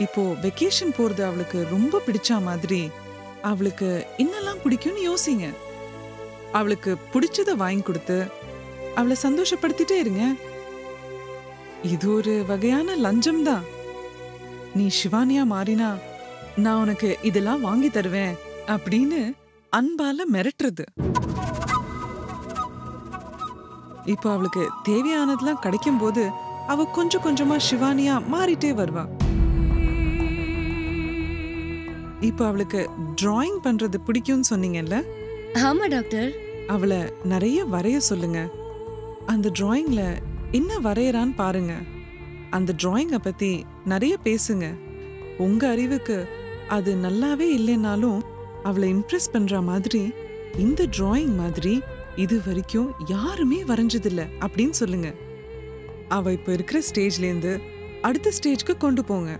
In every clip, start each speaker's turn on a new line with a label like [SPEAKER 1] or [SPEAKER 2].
[SPEAKER 1] இப்போ வெக்கேஷன் போறது அவளுக்கு ரொம்ப பிடிச்ச மாதிரி அவளுக்கு என்னெல்லாம் பிடிக்கும்னு யோசிங்க. அவளுக்கு பிடிச்சத வாங்கி கொடுத்து அவளை சந்தோஷப்படுத்திட்டே இருங்க. இது ஒரு வகையான லஞ்சம் தான். நீ சிவானியா மாறினா நான் உனக்கு இதெல்லாம் வாங்கி தருவேன் அப்படின்னு அன்பால மிரட்டுறது. இப்போ அவளுக்கு தேவையானதெல்லாம் கிடைக்கும் போது அவ கொஞ்சம் கொஞ்சமா சிவானியா மாறிட்டே வருவா. இப்போ அவளுக்கு டிராயிங் பண்றது பிடிக்கும்னு சொன்னீங்கல்ல?
[SPEAKER 2] ஆமா டாக்டர்.
[SPEAKER 1] அவளை நிறைய வரைய சொல்லுங்க. அந்த டிராயிங்ல என்ன வரையறான்னு பாருங்க. அந்த டிராயிங்கை பத்தி நிறைய பேசுங்க. உங்க அறிவுக்கு அது நல்லாவே இல்லைன்னாலும் அவளை இம்ப்ரெஸ் பண்ற மாதிரி இந்த டிராயிங் மாதிரி இது வரைக்கும் யாருமே வரைஞ்சதில்ல அப்படின்னு சொல்லுங்க. அவ இப்ப இருக்கிற ஸ்டேஜ்ல இருந்து அடுத்த ஸ்டேஜ்க்கு கொண்டு போங்க.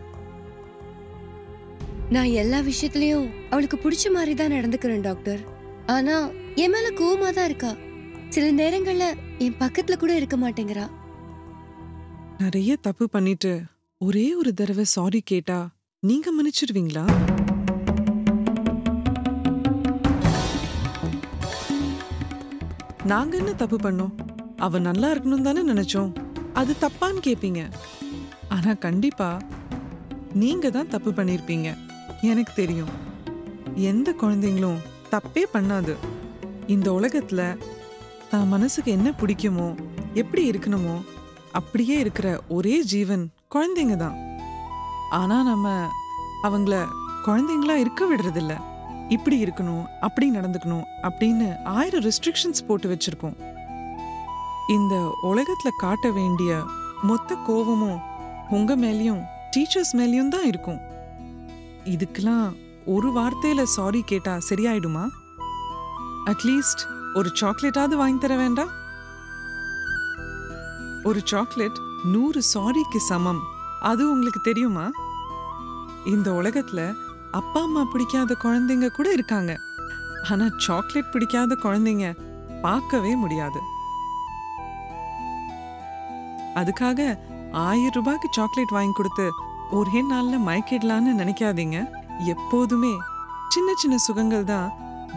[SPEAKER 2] நான் எல்லா விஷயத்திலயும் அவளுக்கு பிடிச்ச மாதிரி தான் நடந்துக்கிறேன் டாக்டர். ஆனா என் மேல கோவமா தான் இருக்கா. சில நேரங்கள்ல என் பக்கத்துல கூட இருக்க மாட்டேங்கிறா.
[SPEAKER 1] நிறைய தப்பு பண்ணிட்டு ஒரே ஒரு தடவை சாரி கேட்டா நீங்க மன்னிச்சிடுவீங்களா? நாங்க என்ன தப்பு பண்ணோம்? அவ நல்லா இருக்கணும் தானே நினைச்சோம். அது தப்பான்னு கேப்பீங்க. ஆனா கண்டிப்பா நீங்க தான் தப்பு பண்ணிருப்பீங்க. எனக்கு தெரியும். எந்த குழந்தைங்களும் தப்பே பண்ணாது. இந்த உலகத்துல தான் மனசுக்கு என்ன பிடிக்குமோ எப்படி இருக்கணுமோ அப்படியே இருக்கிற ஒரே ஜீவன் குழந்தைங்க தான். ஆனா நம்ம அவங்கள குழந்தைங்களா இருக்க விடுறதில்ல. இப்படி இருக்கணும், அப்படி நடந்துக்கணும் அப்படின்னு 1000 ரெஸ்ட்ரிக்ஷன்ஸ் போட்டு வச்சிருக்கோம். இந்த உலகத்துல காட்ட வேண்டிய மொத்த கோவமும் உங்க மேலயும் டீச்சர்ஸ் மேலயும் தான் இருக்கும். இதுக்கெல்லாம் ஒரு வார்த்தையில சாரி கேட்டா சரியாயிடுமா? அட்லீஸ்ட் ஒரு சாக்லேட்டாவது வாங்கி தர வேண்டாம்? ஒரு சாக்லேட் 100 சாரிக்கு சமம். அது உங்களுக்கு தெரியுமா? இந்த உலகத்துல அப்பா அம்மா பிடிக்காத குழந்தைங்க கூட இருக்காங்க. ஆனா சாக்லேட் பிடிக்காத குழந்தைங்க பார்க்கவே முடியாது. அதுக்காக 1000 ரூபாய்க்கு சாக்லேட் வாங்கி கொடுத்து ஒரே நாள்ல மயக்கிடலான்னு நினைக்காதீங்க. எப்போதுமே சின்ன சின்ன சுகங்கள் தான்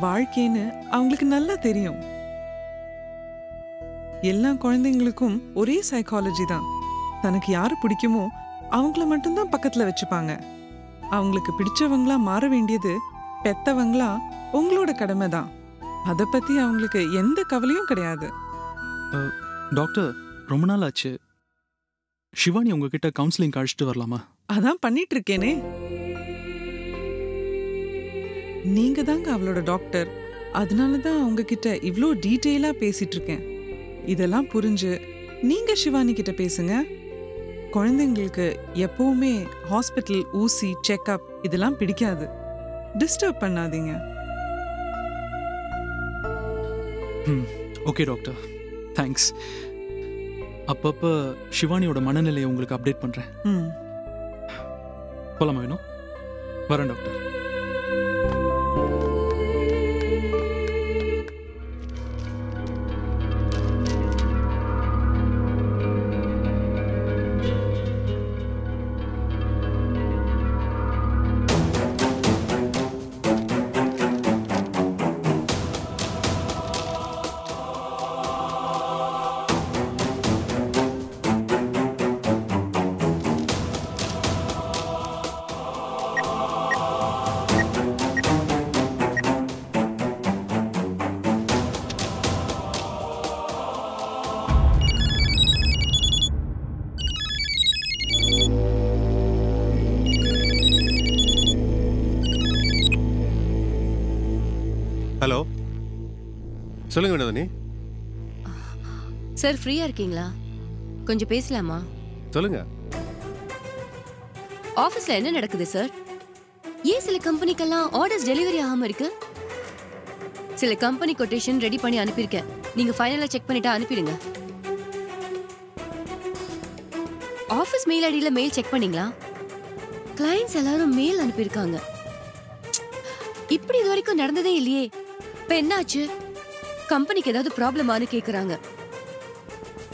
[SPEAKER 1] வாழ்க்கைன்னு அவங்களுக்கு நல்லா தெரியும். எல்லா குழந்தைங்களுக்கும் ஒரே சைக்காலஜி தான். தனக்கு யாரு பிடிக்குமோ அவங்கள மட்டும்தான் பக்கத்துல வச்சுப்பாங்க. அவங்களுக்கு பிடிச்சவங்களா மாற வேண்டியது பெத்தவங்களா உங்களோட கடமை தான். அதை பத்தி அவங்களுக்கு எந்த கவலையும் கிடையாது.
[SPEAKER 3] டாக்டர், ரொம்ப நாள் ஆச்சு. சிவானி உங்ககிட்ட கவுன்சிலிங் அழைச்சிட்டு வரலாமா?
[SPEAKER 1] அதான் பண்ணிட்டு இருக்கேனே. நீங்க தாங்க அவளோட டாக்டர். அதனாலதான் உங்ககிட்ட இவ்ளோ டீட்டெயிலா பேசிட்டு இருக்கேன். இதெல்லாம் புரிஞ்சு நீங்க சிவானி கிட்ட பேசுங்க. குழந்தைங்களுக்கு எப்பவுமே ஹாஸ்பிட்டல், ஊசி, செக்அப் இதெல்லாம் பிடிக்காது. டிஸ்டர்ப் பண்ணாதீங்க.
[SPEAKER 3] Okay doctor, thanks. அப்பப்போ சிவானியோட மனநிலையை உங்களுக்கு அப்டேட் பண்றேன். போலாமா? வேணும், வரேன் டாக்டர்.
[SPEAKER 4] ஹலோ, சொல்லுங்க வினோதினி.
[SPEAKER 2] சார் ஃப்ரீயா இருக்கீங்களா? கொஞ்சம் பேசலாமா?
[SPEAKER 4] சொல்லுங்க.
[SPEAKER 2] ஆபீஸ்ல என்ன நடக்குது சார்? ஏன் சில கம்பெனிக்கெல்லாம் ஆர்டர்ஸ் டெலிவரி ஆகாம இருக்கு? சில கம்பெனி கொட்டேஷன் ரெடி பண்ணி அனுப்பியிருக்கேன். நீங்க ஃபைனலா செக் பண்ணிட்டு அனுப்பிடுங்க. ஆபீஸ் மெயில் ஐடியில மெயில் செக் பண்ணீங்களா? கிளையன்ட்ஸ் எல்லாரும் மெயில் அனுப்பியிருக்காங்க. இப்படி இது வரைக்கும் நடந்ததே இல்லையே. இப்ப என்னாச்சு? கம்பெனிக்கு ஏதாவது ப்ராப்ளமானு கேக்குறாங்க.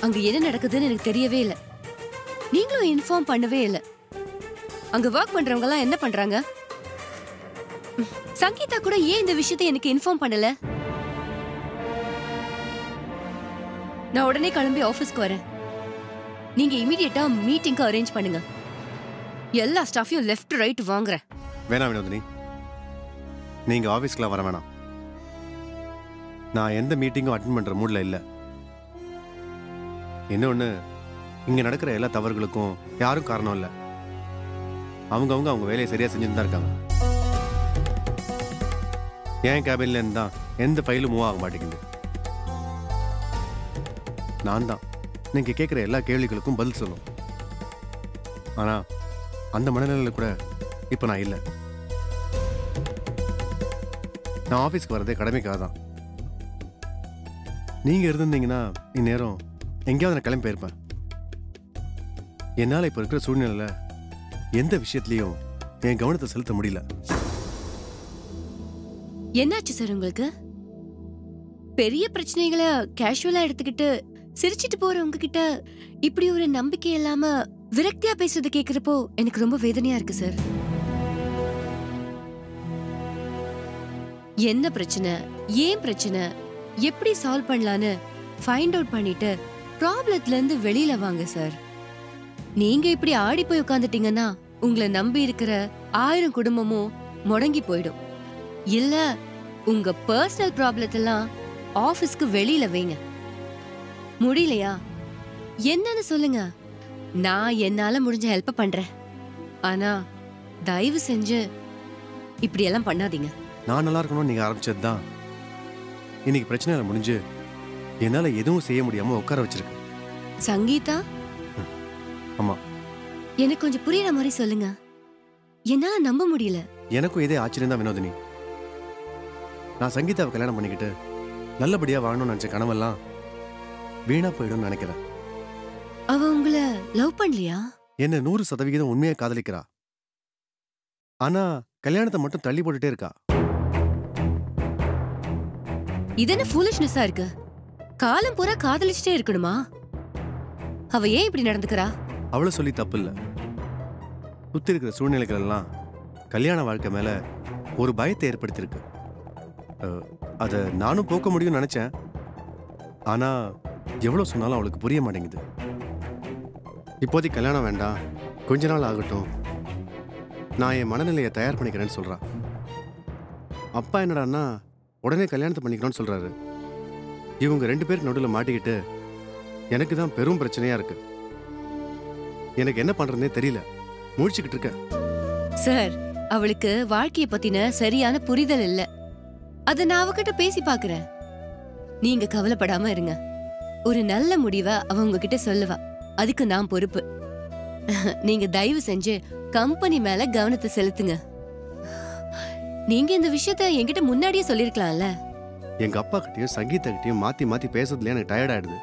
[SPEAKER 2] அங்க என்ன நடக்குதுன்னு எனக்கு தெரியவே இல்லை. நீங்களும் இன்ஃபார்ம் பண்ணவே இல்லை. அங்க ஒர்க் பண்றவங்க எல்லாம் என்ன பண்றாங்க? சங்கீதா கூட ஏன் இந்த விஷயத்தை எனக்கு இன்ஃபார்ம் பண்ணல? நான் உடனே கிளம்பி ஆபீஸ்க்கு வரேன். நீங்க இமிடியேட்டா மீட்டிங்க்கு அரேஞ்ச் பண்ணுங்க. எல்லா ஸ்டாஃபையும் லெஃப்ட் ரைட் வாங்குறேன்.
[SPEAKER 4] வேணாம் வினோதினி, நீங்க ஆபீஸ்க்குலாம் வர வேணாம். நான் எந்த மீட்டிங்கும் அட்டெண்ட் பண்ற மூட்ல இல்ல. இன்னொன்னு, இங்க நடக்கிற எல்லா தவறுகளுக்கும் யாரும் காரணம் இல்ல. அவங்க வேலையை சரியா செஞ்சுட்டு தான் இருக்காங்க. என் கேபின்ல இருந்து தான் எந்த ஃபைலும் மூவ் ஆக மாட்டேங்குது. நான் தான் நீங்க கேட்குற எல்லா கேள்விகளுக்கும் பதில் சொல்லும். ஆனா அந்த மனநிலையில கூட இப்ப நான் இல்லை. நான் ஆஃபீஸ்க்கு வரதே கடமைக்காக தான். நீங்க இருந்திருந்தீங்கன்னா இந்நேரம் எங்கேயாவது நான் கிளம்பி போயிருப்பேன். என்னால் இப்போ இருக்கிற சூழ்நிலையில் எந்த விஷயத்துலையும் என் கவனத்தை செலுத்த முடியல.
[SPEAKER 2] என்னாச்சு சார் உங்களுக்கு? பெரிய பிரச்சனைகளை கேஷுவலா எடுத்துக்கிட்டு சிரிச்சிட்டு போற உங்ககிட்ட இப்படி ஒரு நம்பிக்கை இல்லாம விரக்தியா பேசுறது கேக்குறப்போ எனக்கு ரொம்ப வேதனையா இருக்கு சார். என்ன பிரச்சனை, ஏன் பிரச்சனை, எப்படி சால்வ் பண்ணலான்னு ஃபைண்ட் அவுட் பண்ணிட்டு ப்ராப்ளத்துல இருந்து வெளியில வாங்க சார். நீங்க இப்படி ஆடி போய் உட்கார்ந்துட்டீங்கன்னா உங்களை நம்பி இருக்கிற 1000 குடும்பமும் முடங்கி போயிடும். இல்ல உங்க பர்சனல் ப்ராப்ளத்தெல்லாம் ஆபீஸ்க்கு வெளியில வைங்க. முடியலையா என்னன்னு சொல்லுங்க, நான் என்னால முடிஞ்ச ஹெல்ப் பண்றேன். ஆனா தயவு செஞ்சு இப்படி எல்லாம் பண்ணாதீங்க.
[SPEAKER 4] நான் நல்லா இருக்கணும்னு நீங்க ஆரம்பிச்சது தான் இன்னைக்கு பிரச்சனை முடிஞ்சு என்னால எதுவும் செய்ய முடியாம உட்கார வச்சிருக்கு.
[SPEAKER 2] சங்கீதா,
[SPEAKER 4] ஆமா,
[SPEAKER 2] எனக்கு கொஞ்சம் புரியுற மாதிரி சொல்லுங்க. என்னால நம்ப முடியல.
[SPEAKER 4] எனக்கும் இதே ஆச்சரியம் தான் வினோதினி. நான் சங்கீதாவை கல்யாணம் பண்ணிக்கிட்டு நல்லபடியா வாழணும்னு நினைச்ச கனவெல்லாம் வீணா போயிடும் நினைக்கிறேன்.
[SPEAKER 2] அவ உங்களை லவ் பண்ணலையா?
[SPEAKER 4] என்ன 100% உண்மையா காதலிக்கிறா. ஆனா கல்யாணத்தை மட்டும் தள்ளி போட்டுட்டே இருக்கா.
[SPEAKER 2] இது என்ன ஃபூலிஷ்னஸா இருக்கு? காலம் பூரா காதலிச்சுட்டே இருக்கணுமா? அவ ஏன் இப்படி நடந்துக்கிறா?
[SPEAKER 4] அவளை சொல்லி தப்பு இல்ல. சுத்தி இருக்கிற சூழ்நிலைகள் எல்லாம் கல்யாண வாழ்க்கை மேல ஒரு பயத்தை ஏற்படுத்தியிருக்கு. அதை நானும் போக்க முடியும்னு நினைச்சேன். ஆனா எவ்வளவு சொன்னாலும் அவளுக்கு புரிய மாட்டேங்குது. இப்போதைக்கு கல்யாணம் வேண்டாம், கொஞ்ச நாள் ஆகட்டும், நான் என் மனநிலையை தயார் பண்ணிக்கிறேன்னு சொல்றா. அப்பா என்னடான்னா உடனே கல்யாணத்தை பண்ணிக்கணும்னு சொல்றாரு. இவங்க 2 பேருக்கு நடுவில் மாட்டிக்கிட்டு எனக்கு தான் பெரும் பிரச்சனையா இருக்கு. எனக்கு என்ன பண்றதுனே தெரியல, முழிச்சுக்கிட்டு இருக்க.
[SPEAKER 2] சார், அவளுக்கு வாழ்க்கைய பத்தின சரியான புரிதல் இல்ல. அத நான் அவகிட்ட பேசி பாக்குறேன். நீங்க கவலைப்படாம இருங்க. ஒரு நல்ல முடிவை அவ உங்ககிட்ட சொல்லுவா. அதுக்கு நான் பொறுப்பு. நீங்க தயவு செஞ்சு கம்பெனி மேல கவனத்தை செலுத்துங்க. நீங்க இந்த விஷயத்த என்கிட்ட முன்னாடியே சொல்லிருக்கலாம்ல.
[SPEAKER 4] எங்க அப்பா கிட்டயும் சங்கீதா கிட்டயும் மாத்தி மாத்தி பேசுறதுல எனக்கு டயர்ட் ஆயிடுது.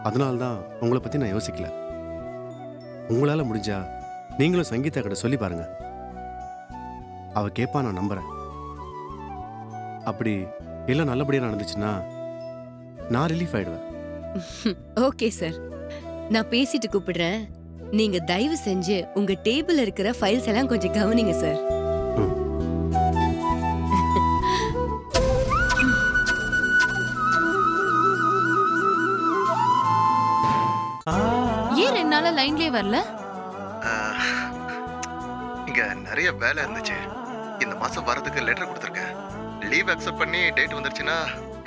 [SPEAKER 4] அதனால்தான் உங்களை பத்தி நான் யோசிக்கல. உங்களால முடிஞ்சா நீங்களும் சங்கீதா கிட்ட சொல்லி பாருங்க. அவ கேப்பா, நான் நம்புறேன். அப்படி எல்லாம் நல்லபடியா நடந்துச்சுன்னா நான் ரிலீஃப் ஆயிடுவேன்.
[SPEAKER 2] ஓகே சார், நான் பேசிட்டு கூப்பிடுறேன். நீங்க தயவு செஞ்சு உங்க டேபிள் இருக்கிற ஃபைல்ஸ் எல்லாம் கொஞ்சம் கவனிங்க சார்.
[SPEAKER 5] ஏன் 2 நாளா லைன்லயே வரல?
[SPEAKER 6] இங்க நிறைய வேலை இருந்துச்சு. இந்த மாசம் வரதுக்கு லெட்டர் கொடுத்துருக்கேன். லீவ் அக்செப்ட் பண்ணி டேட் வந்துருச்சுன்னா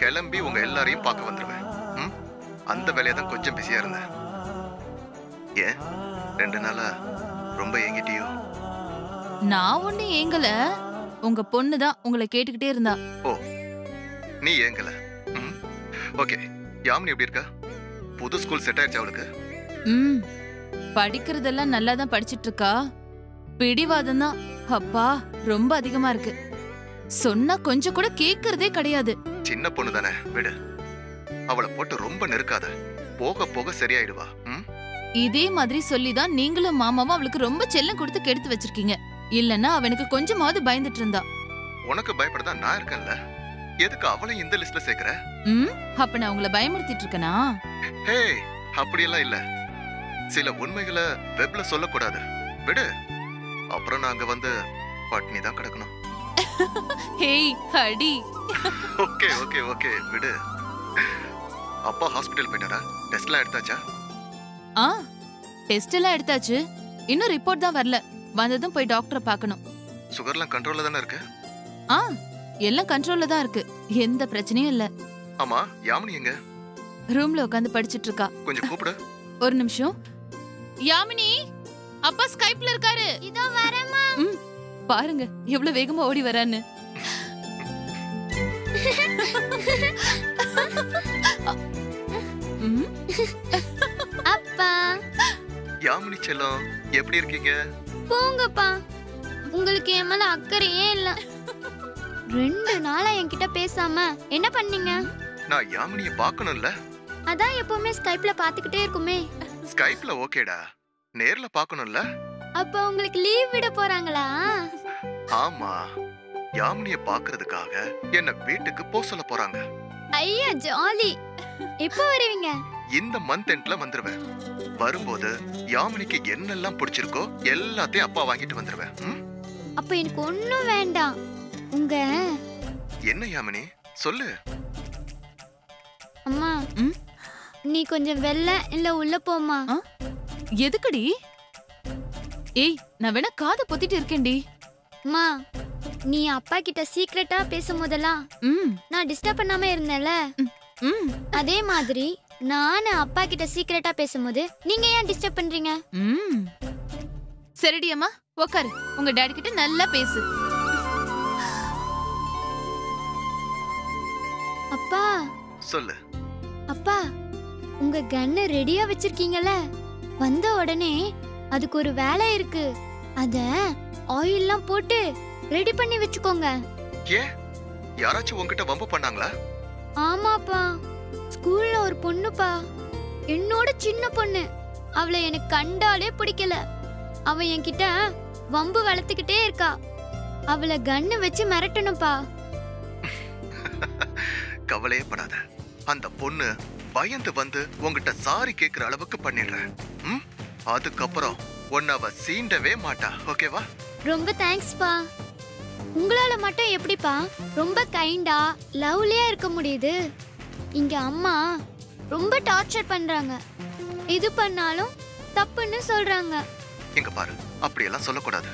[SPEAKER 6] கிளம்பி உங்க எல்லாரையும் பார்க்க வந்துருவேன். அந்த வேலையை தான் கொஞ்சம் பிஸியா இருந்தேன். ஏன் 2 நாளா ரொம்ப ஏங்கிட்டியோ?
[SPEAKER 5] நான் ஒண்ணு ஏங்கல, உங்க பொண்ணு தான் உங்களை கேட்டுக்கிட்டே இருந்தா.
[SPEAKER 6] ஓ, நீ ஏங்கல. ஓகே, யாமினி எப்படி இருக்கா? புது ஸ்கூல் செட் ஆயிடுச்சு அவளுக்கு?
[SPEAKER 5] படிக்கிறதெல்லாம் நல்லா தான் படிச்சிட்டு இருக்கா. பிடிவாதம் தான் அப்பா ரொம்ப அதிகமா இருக்கு. சொன்னா கொஞ்சம் கூட கேக்குறதே கிடையாது.
[SPEAKER 6] சின்ன பொண்ணு தானே, விடு. அவளை போட்டு ரொம்ப நெருக்காத, போக போக சரியாயிடுவா.
[SPEAKER 5] இதே மாதிரி சொல்லிதான் நீங்களும் மாமாவும் அவளுக்கு ரொம்ப செல்லம் கொடுத்து கெடுத்து வச்சிருக்கீங்க. இல்லன்னா அவனுக்கு கொஞ்சமாவது பயந்துட்டு இருந்தா.
[SPEAKER 6] உனக்கு பயப்படதா நான் இருக்கேன்ல, எதுக்கு அவளை இந்த லிஸ்ட்ல சேர்க்கிற?
[SPEAKER 5] அப்ப நான் உங்களை பயமுறுத்திட்டு இருக்கனா?
[SPEAKER 6] ஹே, அப்படியெல்லாம் இல்ல. சில உண்மைகளை வெப்ல சொல்லக்கூடாது, விடு. அப்புறம் நான் அங்க வந்து பட்னி தான் கிடக்கணும்.
[SPEAKER 5] ஹேய் அடி.
[SPEAKER 6] ஓகே ஓகே ஓகே விடு. அப்பா ஹாஸ்பிட்டல் போயிட்டாரா? டெஸ்ட்லாம் எடுத்தாச்சா?
[SPEAKER 5] ஆ டெஸ்ட் எல்லாம் எடுத்தாச்சு. இன்னும் ரிப்போர்ட் தான் வரல. வந்ததும் போய் டாக்டரை பார்க்கணும்.
[SPEAKER 6] சுகர்லாம் கண்ட்ரோல்ல தானே இருக்கு?
[SPEAKER 5] ஆ எல்லாம் கண்ட்ரோல்ல தான் இருக்கு. எந்த பிரச்சனையும் இல்ல.
[SPEAKER 6] ஆமா, யாமினி எங்க?
[SPEAKER 5] ரூம்ல உட்காந்து படிச்சிட்டு இருக்கா.
[SPEAKER 6] கொஞ்சம் கூப்பிடு.
[SPEAKER 5] ஒரு நிமிஷம். யாமினி, அப்பா ஸ்கைப்ல இருக்காரு.
[SPEAKER 2] இதோ வரேம்மா.
[SPEAKER 5] பாருங்க எவ்வளவு வேகமா ஓடி வரான்னு.
[SPEAKER 2] அப்பா.
[SPEAKER 6] யாமினி செல்லம், எப்படி இருக்கீங்க?
[SPEAKER 2] போங்கப்பா, உங்களுக்கு என் மேல அக்கறையே இல்ல. 2 நாளா என்கிட்ட பேசாம என்ன பண்ணீங்க?
[SPEAKER 6] நான் யாமினியை பார்க்கணும்ல.
[SPEAKER 2] அதான் எப்பவுமே ஸ்கைப்ல பாத்துக்கிட்டே இருக்குமே.
[SPEAKER 6] ஸ்கைப்ல ஓகேடா, நேர்ல பார்க்கணும்ல.
[SPEAKER 2] அப்ப உங்களுக்கு லீவ் விட போறாங்களா?
[SPEAKER 6] ஆமா, யாமினிய பாக்குறதுக்காக என்ன வீட்டுக்கு போ சொல்ல போறாங்க.
[SPEAKER 2] ஐயா ஜாலி. எப்போ வருவீங்க?
[SPEAKER 6] இந்த மந்த் எண்ட்ல வந்துருவேன். வரும்போது யாமினிக்கு என்னெல்லாம் பிடிச்சிருக்கோ எல்லாத்தையும் அப்பா வாங்கிட்டு வந்துருவேன்.
[SPEAKER 2] அப்ப எனக்கு ஒண்ணும் வேண்டாம். உங்க
[SPEAKER 6] என்ன யாமினி சொல்லு.
[SPEAKER 2] அம்மா, நீ கொஞ்சம் வெளில இல்ல உள்ள போமா.
[SPEAKER 5] எதுக்குடி? ஏய், நான் வேணா காதை பொத்திட்டு இருக்கேன்டி.
[SPEAKER 2] அம்மா, நீ அப்பா கிட்ட சீக்ரெட்டா பேசும்போதெல்லாம் நான் டிஸ்டர்ப் பண்ணாம இருந்தேன்ல, அதே மாதிரி நானு அப்பா கிட்ட சீக்ரெட்டா பேசும்போது நீங்க ஏன் டிஸ்டர்ப் பண்றீங்க?
[SPEAKER 5] சரிடி அம்மா, உட்காரு. உங்க டாடி கிட்ட நல்லா பேசு.
[SPEAKER 2] அப்பா
[SPEAKER 6] சொல்லு.
[SPEAKER 2] அப்பா, உங்க கன்னு ரெடியா வச்சிருக்கீங்கல்ல, வந்த உடனே அதுக்கு ஒரு வேலை இருக்கு. அத ஆயில்லாம் போட்டு ரெடி பண்ணி வச்சுக்கோங்க.
[SPEAKER 6] ஏன், யாராச்சும் உன்கிட்ட வம்பு பண்ணாங்களா?
[SPEAKER 2] ஆமாப்பா, ஸ்கூல்ல ஒரு பொண்ணுப்பா, என்னோட சின்ன பொண்ணு. அவளை எனக்கு கண்டாலே பிடிக்கல. அவ என்கிட்ட வம்பு வளர்த்துக்கிட்டே இருக்கா. அவளை கன்னு வச்சு மிரட்டணும்ப்பா.
[SPEAKER 6] கவலையே படாத, அந்த பொண்ணு பயந்து வந்து உங்ககிட்ட சாரி கேக்குற அளவுக்கு பண்ணிடுறேன். அதுக்கப்புறம் உன்னை அவ சீண்டவே மாட்டா. ஓகேவா?
[SPEAKER 2] ரொம்ப தேங்க்ஸ்ப்பா. உங்களால மட்டும் எப்படிப்பா ரொம்ப கைண்டா லவ்லியா இருக்க முடியுது? இங்க அம்மா ரொம்ப டார்ச்சர் பண்றாங்க. இது பண்ணாலும் தப்புன்னு சொல்றாங்க.
[SPEAKER 6] இங்க பாரு, அப்படியெல்லாம் சொல்லக்கூடாது.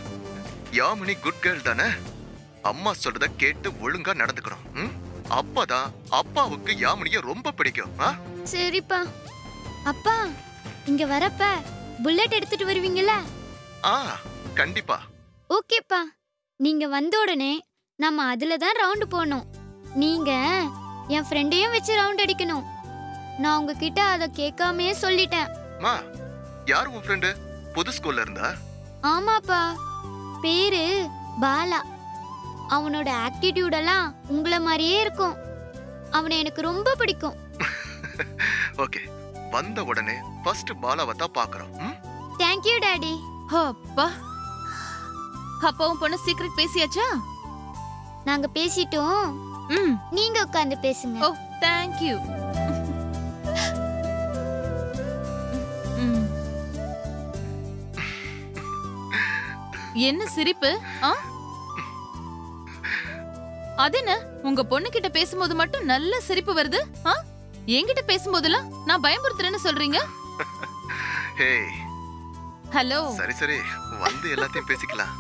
[SPEAKER 6] யாமினி குட் கேர்ள் தானே? அம்மா சொல்றத கேட்டு ஒழுங்கா நடந்துக்கணும். அப்பதான் அப்பாவுக்கு யாமினிய ரொம்ப பிடிக்கும்.
[SPEAKER 2] சரிப்பா. அப்பா, இங்க வரப்ப புல்லட் எடுத்துட்டு வருவீங்கல்ல?
[SPEAKER 6] கண்டிப்பா.
[SPEAKER 2] ஓகேப்பா. நீங்க வந்த உடனே நம்ம அதுல தான் ரவுண்ட் போகணும். நீங்க என் ஃப்ரெண்டையும் வச்சு ரவுண்ட் அடிக்கணும். நான் உங்ககிட்ட அதை கேட்காமே சொல்லிட்டேன்.
[SPEAKER 6] யார் உன் ஃப்ரெண்டு? புது ஸ்கூல்ல இருந்தா?
[SPEAKER 2] ஆமாப்பா, பேரு பாலா. அவனோட ஆட்டிடியூட் எல்லாம் உங்கள மாதிரியே இருக்கும். அவனை எனக்கு ரொம்ப பிடிக்கும்.
[SPEAKER 6] ஓகே, வந்த உடனே ஃபர்ஸ்ட் பாலாவை தான் பார்க்கறோம்.
[SPEAKER 2] Thank you daddy.
[SPEAKER 5] அப்பா, அப்பாவும் பொண்ணு சீக்ரெட் பேசியாச்சா?
[SPEAKER 2] நாங்க பேசிட்டோம். நீங்க உட்கார்ந்து பேசுங்க.
[SPEAKER 5] ஓ, தேங்க் யூ. என்ன சிரிப்பு? அது என்ன, உங்க பொண்ணு கிட்ட பேசும்போது மட்டும் நல்ல சிரிப்பு வருது, என்கிட்ட பேசும்போதெல்லாம் நான் பயமுறுத்துறேன்னு சொல்றீங்க? ஹலோ.
[SPEAKER 6] சரி சரி, வந்து எல்லாத்தையும் பேசிக்கலாம்.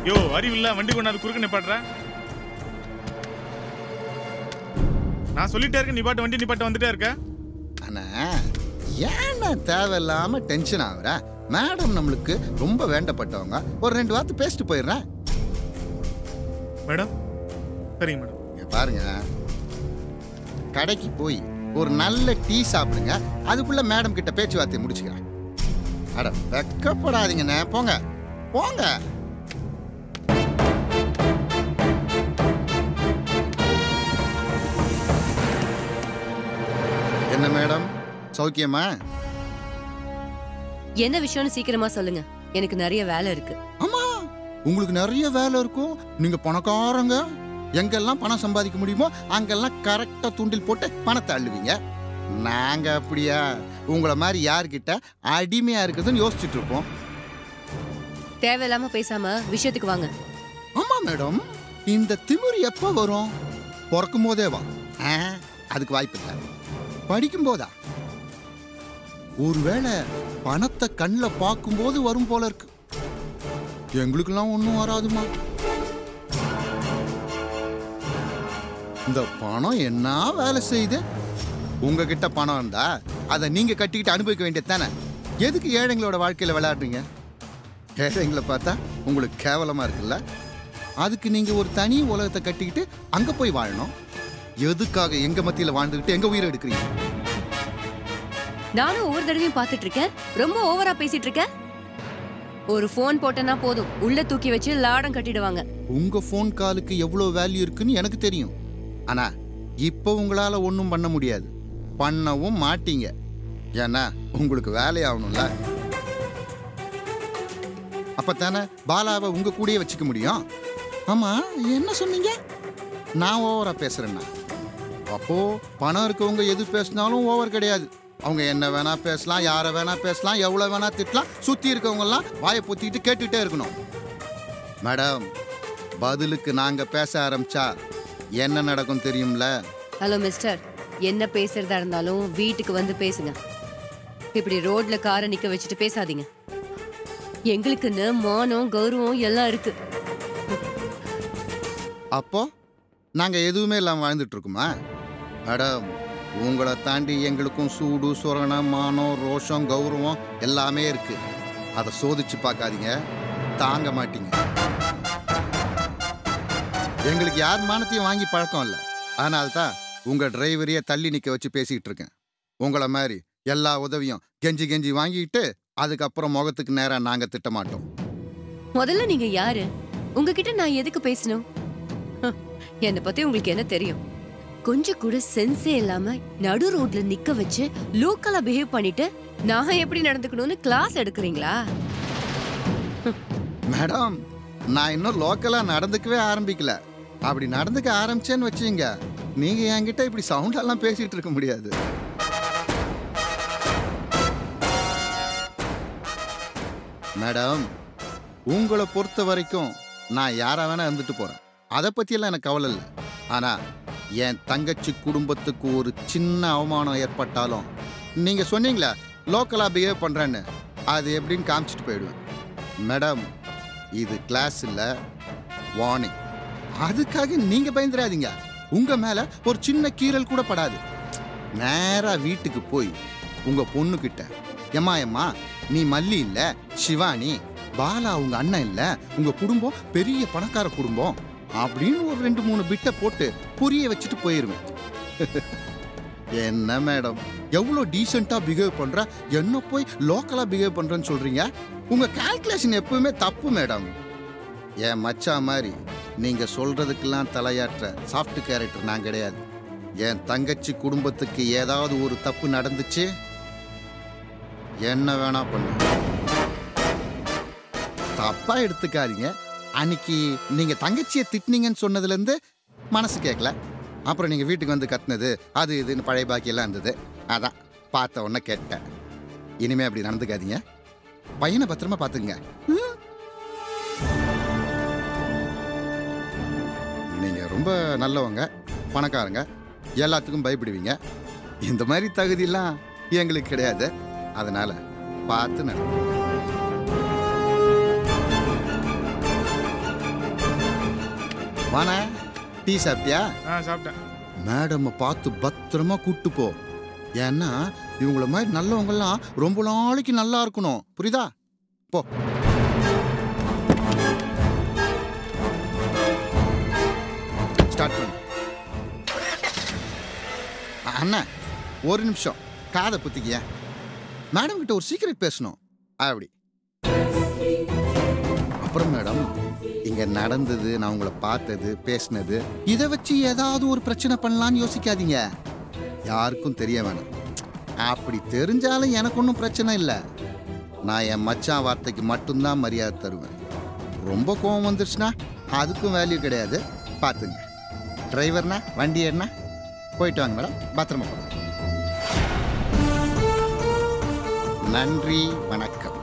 [SPEAKER 7] யோ, அறிவில்ல வண்டி கொண்டாந்து குறுக்க நிப்பாட்டுற. நான் சொல்லிட்டே இருக்கேன், நீ பாட்டு வண்டி நிப்பாட்ட வந்துட்டே இருக்க.
[SPEAKER 8] அண்ணா, ஏன்னா தேவையில்லாம டென்ஷன் ஆகுற? மேடம் நம்மளுக்கு ரொம்ப வேண்டப்பட்டவங்க. ஒரு 2 வார்த்தை பேசிட்டு போயிடுறேன்.
[SPEAKER 7] மேடம் சரிங்க மேடம்.
[SPEAKER 8] இங்க பாருங்க, கடைக்கு போய் ஒரு நல்ல டீ சாப்பிடுங்க. அதுக்குள்ள மேடம் கிட்ட பேச்சுவார்த்தை முடிச்சுக்கிறேன். அட வெக்கப்படாதீங்கண்ணே, போங்க போங்க. என்ன மேடம், சௌக்கியமா?
[SPEAKER 2] என்ன விஷயம்னு சீக்கிரமா சொல்லுங்க, எனக்கு நிறைய வேலை இருக்கு.
[SPEAKER 8] ஆமா, உங்களுக்கு நிறைய வேலை இருக்கும். நீங்க பணக்காரங்க. எங்கெல்லாம் பணம் சம்பாதிக்க முடியுமோ அங்கெல்லாம் கரெக்டா துண்டில் போட்டு பணத்தை அள்ளுவீங்க. நாங்க அப்படியா? உங்களை மாதிரி யார்கிட்ட அடிமையா இருக்குதுன்னு யோசிச்சுட்டு இருப்போம்.
[SPEAKER 2] தேவையில்லாம பேசாம விஷயத்துக்கு வாங்க.
[SPEAKER 8] ஆமா மேடம், இந்த திமிரு எப்ப வரும்? பிறக்கும் போதே வா? அதுக்கு வாய்ப்பு இல்லை. படிக்கும் போதா? ஒருவேளை பணத்தை கண்ணில் பார்க்கும்போது வரும் போல இருக்கு. எங்களுக்கெல்லாம் ஒன்றும் வராதுமா. இந்த பணம் என்ன வேலை செய்யுது? உங்ககிட்ட பணம் இருந்தா அதை நீங்க கட்டிக்கிட்டு அனுபவிக்க வேண்டியது தானே. எதுக்கு ஏழைங்களோட வாழ்க்கையில விளையாடுறீங்க? ஏழைங்களை பார்த்தா உங்களுக்கு கேவலமா இருக்குல்ல? அதுக்கு நீங்க ஒரு தனி உலகத்தை கட்டிக்கிட்டு அங்க போய் வாழணும். எதுக்காக எங்க மத்தியில வாழ்ந்துகிட்டு எங்க உயிரை எடுக்கிறீங்க?
[SPEAKER 2] நானும் ஒவ்வொரு தடவையும் பார்த்துட்டு இருக்கேன். ரொம்ப ஓவரா பேசிட்டு இருக்கேன். ஒரு போன் போட்டனா போதும், உள்ள தூக்கி வச்சு லாடம் கட்டிடுவாங்க.
[SPEAKER 8] உங்க போன் காலுக்கு எவ்வளவு வேல்யூ இருக்குன்னு எனக்கு தெரியும். ஆனா இப்போ உங்களால ஒன்றும் பண்ண முடியாது, பண்ணவும் மாட்டீங்க. ஏன்னா உங்களுக்கு வேலையாகணும்ல. அப்பத்தானே பாலாவை உங்க கூடயே வச்சுக்க முடியும். ஆமா, என்ன சொன்னீங்க? நான் ஓவரா பேசுறேன்னா? அப்போ பணம் இருக்கவங்க எது பேசினாலும் ஓவர் கிடையாது. அவங்க என்ன வேணா பேசலாம், யாரை வேணா பேசலாம், எவ்வளவு வேணா திட்டலாம். சுத்தி இருக்கவங்க எல்லாம் வாயை பொத்திட்டு கேட்டுட்டே இருக்கணும். மேடம், பதிலுக்கு நாங்க பேச ஆரம்பிச்சா என்ன நடக்கும் தெரியும்ல?
[SPEAKER 2] ஹலோ மிஸ்டர், என்ன பேசுறதா இருந்தாலும் வீட்டுக்கு வந்து பேசுங்க. இப்படி ரோட்ல காரை நிக்க வச்சுட்டு பேசாதீங்க. எங்களுக்குன்னு மானம் கௌரவம் எல்லாம் இருக்கு.
[SPEAKER 8] அப்போ நாங்க எதுவுமே இல்லாம வாழ்ந்துட்டு இருக்கோமா? மேடம், உங்களை தாண்டி எங்களுக்கும் சூடு சுரணம் மானம் ரோஷம் கௌரவம் எல்லாமே இருக்கு. அதை சோதிச்சு பார்க்காதீங்க, தாங்க மாட்டீங்க. எங்களுக்கு யார் மானத்தையும் வாங்கி பழக்கம் இல்லை. அதனால்தான் உங்க டிரைவரையே தள்ளி நிக்க வச்சு பேசிக்கிட்டு இருக்கேன். உங்களை மாதிரி எல்லா உதவியும் கெஞ்சி கெஞ்சி வாங்கிட்டு அதுக்கப்புறம் முகத்துக்கு நேரா நாங்க திட்ட மாட்டோம்.
[SPEAKER 2] முதல்ல நீங்க யாரு? உங்ககிட்ட நான் எதுக்கு பேசணும்? என்னை பத்தி உங்களுக்கு என்ன தெரியும்? கொஞ்சம் கூட சென்ஸே இல்லாம நடு ரோட்ல நிக்க வச்சு லோக்கலா பிஹேவ் பண்ணிட்டு நான் எப்படி நடந்துக்கணும்னு கிளாஸ் எடுக்கிறீங்களா?
[SPEAKER 8] மேடம், நான் இன்னும் லோக்கலா நடந்துக்கவே ஆரம்பிக்கல. அப்படி நடந்துக்க ஆரம்பிச்சேன்னு வச்சுங்க, நீங்க என்கிட்ட இப்படி சவுண்டெல்லாம் பேசிட்டு இருக்க முடியாது. மேடம், உங்களை பொறுத்த வரைக்கும் நான் யாரா வேணா இருந்துட்டு போறேன். அதை பத்தியெல்லாம் எனக்கு கவலை இல்லை. ஆனா என் தங்கச்சி குடும்பத்துக்கு ஒரு சின்ன அவமானம் ஏற்பட்டாலும் நீங்க சொன்னீங்களா லோக்கலா பிஹேவ் பண்றேன்னு, அது எப்படின்னு காமிச்சிட்டு போயிடுவேன். மேடம், இது கிளாஸ் இல்லை, வார்னிங். அதுக்காக நீங்க பயந்துடாதீங்க. உங்க மேல ஒரு சின்ன கீறல் கூட படாது. நேரா வீட்டுக்கு போய் உங்க பொண்ணு கிட்ட, எம்மா நீ மல்லி இல்ல, சிவானி, பாலா உங்க அண்ணன் இல்ல, உங்க குடும்பம் பெரிய பணக்கார குடும்பம் அப்படின்னு ஒரு 2-3 பிட்டை போட்டு புரிய வச்சுட்டு போயிருவேன். என்ன மேடம், எவ்வளோ டீசெண்டா பிஹேவ் பண்ற, என்ன போய் லோக்கலா பிஹேவ் பண்றேன்னு சொல்றீங்க? உங்க கால்குலேஷன் எப்பவுமே தப்பு மேடம். என் மச்சா மாதிரி நீங்க சொல்றதுக்கெல்லாம் தலையாற்ற சாஃப்ட் கேரக்டர் நான் கிடையாது. என் தங்கச்சி குடும்பத்துக்கு ஏதாவது ஒரு தப்பு நடந்துச்சு, என்ன வேணா பண்ணு. தப்பா எடுத்துக்காதீங்க. அன்னைக்கு நீங்க தங்கச்சியை திட்டினீங்கன்னு சொன்னதுல இருந்து மனசு கேட்கல. அப்புறம் நீங்க வீட்டுக்கு வந்து கத்துனது அது இதுன்னு பழைய பாக்கியெல்லாம் இருந்தது. அதான் பார்த்த உடனே கேட்டேன். இனிமே அப்படி நடந்துக்காதீங்க. பையனை பத்திரமா பாத்துங்க. நீங்க ரொம்ப நல்லவங்க, பணக்காரங்க, எல்லாத்துக்கும் பயப்படுவீங்க. இந்த மாதிரி தகுதியெல்லாம் எங்களுக்கு கிடையாது. அதனால பார்த்து நடந்து. வாணா, டீ சாப்பிட்டியா?
[SPEAKER 7] சாப்பிட்டேன்.
[SPEAKER 8] மேடம் பார்த்து பத்திரமா கூட்டு போ. ஏன்னா இவங்கள மாதிரி நல்லவங்கெல்லாம் ரொம்ப நாளைக்கு நல்லா இருக்கணும், புரியுதா? போ. ஸ்டார்ட் பண்ணு. அண்ணா ஒரு நிமிஷம் காதை புத்திக்கிய. மேடம் கிட்ட ஒரு சீக்கிரட் பேசணும். அப்படி. அப்புறம் மேடம், இங்க நடந்தது, நான் உங்களை பார்த்தது, பேசினது, இதை வச்சு ஏதாவது ஒரு பிரச்சனை பண்ணலான்னு யோசிக்காதீங்க. யாருக்கும் தெரிய வேணாம். அப்படி தெரிஞ்சாலும் எனக்கு ஒன்றும் பிரச்சனை இல்லை. நான் என் மச்சான் வார்த்தைக்கு மட்டும்தான் மரியாதை தருவேன். ரொம்ப கோவம் வந்துருச்சுன்னா அதுக்கும் வேல்யூ கிடையாது. பார்த்துங்க. டிரைவர்னா வண்டி ஏறினா போயிட்டு வாங்க மேடம், பத்திரமா போங்க. நன்றி, வணக்கம்.